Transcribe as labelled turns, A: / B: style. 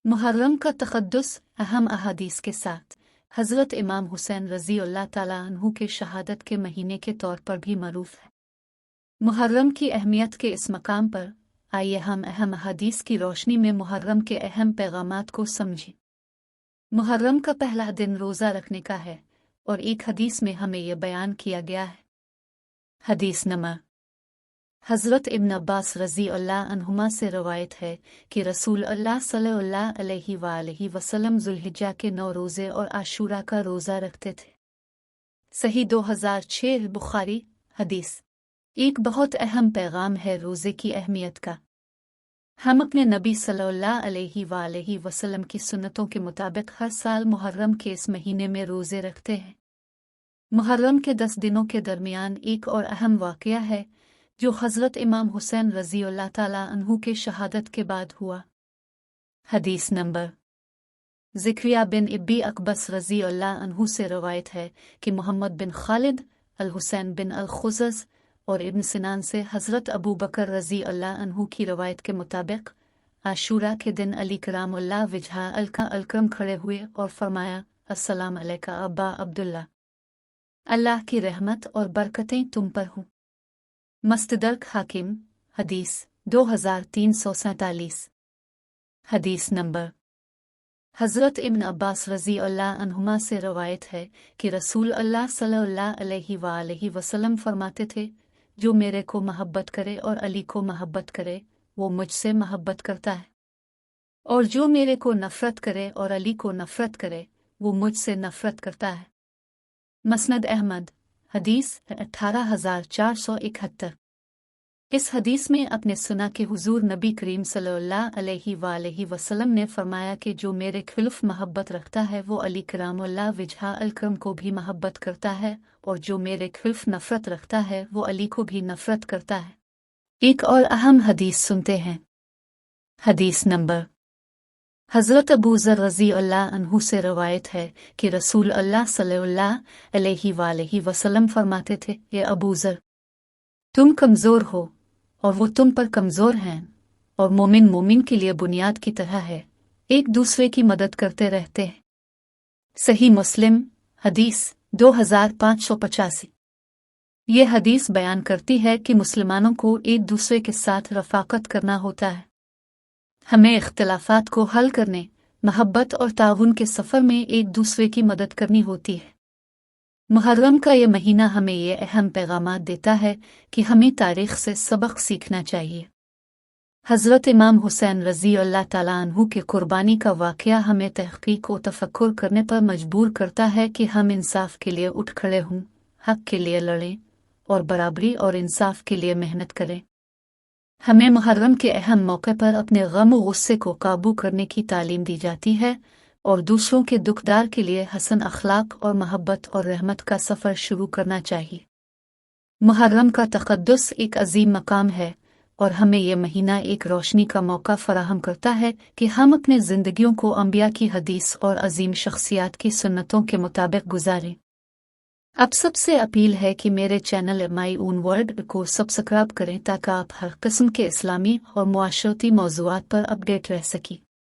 A: मुहर्रम का तक़द्दुस अहम अहादीस के साथ हज़रत इमाम हुसैन रज़ी अल्लाह ताला अन्हु के शहादत के महीने के तौर पर भी मरूफ है। मुहर्रम की अहमियत के इस मकाम पर आइए हम अहम अहादीस की रोशनी में मुहर्रम के अहम पैगामात को समझें। मुहर्रम का पहला दिन रोज़ा रखने का है और एक हदीस में हमें यह बयान किया गया है। हदीस नंबर हज़रत इब्न अब्बास रज़ी अल्लाह अन्हुमा से रवायत है कि रसूल अल्लाह सल्लल्लाहु अलैहि वसल्लम ज़ुल्हिज्जा के 9 रोज़े और आशूरा का रोज़ा रखते थे। सही 2006 बुखारी। हदीस एक बहुत अहम पैगाम है रोज़े की अहमियत का। हम अपने नबी सल्लल्लाहु अलैहि वसल्लम की सुन्नतों के मुताबिक हर साल मुहर्रम के इस महीने में रोज़े रखते हैं। मुहर्रम के 10 दिनों के दरमियान एक और अहम वाक़या है जो हज़रत इमाम हुसैन रज़ी अल्लाह ताला अन्हु के शहादत के बाद हुआ। हदीस नंबर ज़िक्रिया बिन इब्बी अकबस रज़ी अल्लाह अन्हु से रवायत है कि मोहम्मद बिन खालिद अल हुसैन बिन अल खुज़ज़ और इब्न सिनान से हज़रत अबू बकर रज़ी अल्लाह अन्हु की रवायत के मुताबिक आशूरा के दिन अली करामुल्लाह वजहा अलकरम खड़े हुए और फरमाया, अस्सलाम अलैका अब्बा अब्दुल्ला, अल्लाह की रहमत और बरकतें तुम पर हों। मस्तदरक हाकिम। हदीस 2347। हदीस नंबर हज़रत इब्न अब्बास रज़ी अल्लाह अन्हुमा से रवायत है कि रसूल अल्लाह सल्लल्लाहु अलैहि वसल्लम फरमाते थे, जो मेरे को महब्बत करे और अली को महब्बत करे वो मुझसे महब्बत करता है, और जो मेरे को नफ़रत करे और अली को नफ़रत करे वो मुझसे नफ़रत करता है। मसनद अहमद। हदीस 18471। इस हदीस में अपने सुना के हुजूर नबी करीम सल्लल्लाहु अलैहि वसल्लम ने फरमाया कि जो मेरे खिलाफ महब्बत रखता है वो अली करामुल्लाह वजहा अलकरम को भी महब्बत करता है, और जो मेरे खिलाफ नफ़रत रखता है वो अली को भी नफ़रत करता है। एक और अहम हदीस सुनते हैं। हदीस नंबर हज़रत अबू ज़र रज़ी अल्लाह अन्हु से रवायत है कि रसूल अल्लाह सल्लल्लाहु अलैहि वसल्लम फरमाते थे, ये अबू ज़र, तुम कमज़ोर हो और वो तुम पर कमज़ोर हैं, और मोमिन के लिए बुनियाद की तरह है, एक दूसरे की मदद करते रहते हैं। सही मुस्लिम। हदीस 2585। ये हदीस बयान करती है कि मुसलमानों को एक दूसरे के साथ रफ़ाक़त करना होता है। हमें इख्तिलाफ़ात को हल करने, महब्बत और ताउन के सफ़र में एक दूसरे की मदद करनी होती है। मुहर्रम का ये महीना हमें ये अहम पैगामात देता है कि हमें तारीख़ से सबक सीखना चाहिए। हज़रत इमाम हुसैन रज़ी अल्लाह ताला अन्हु के कुर्बानी का वाक़या हमें तहक़ीक़ और तफ़क्कुर करने पर मजबूर करता है कि हम इंसाफ़ के लिए उठ खड़े हों, हक़ के लिए लड़ें और बराबरी और इंसाफ़ के लिए मेहनत करें। हमें मुहर्रम के अहम मौके पर अपने गम और गुस्से को काबू करने की तालीम दी जाती है और दूसरों के दुखदार के लिए हसन अखलाक और मोहब्बत और रहमत का सफ़र शुरू करना चाहिए। मुहर्रम का तक़द्दुस एक अजीम मकाम है और हमें यह महीना एक रोशनी का मौका फराहम करता है कि हम अपने ज़िंदगियों को अंबिया की हदीस और अजीम शख्सियात की सुन्नतों के मुताबिक गुजारें। अब सबसे अपील है कि मेरे चैनल माई ओन वर्ल्ड को सब्सक्राइब करें ताकि आप हर किस्म के इस्लामी और मुआशरती मौज़ूआत पर अपडेट रह सकें।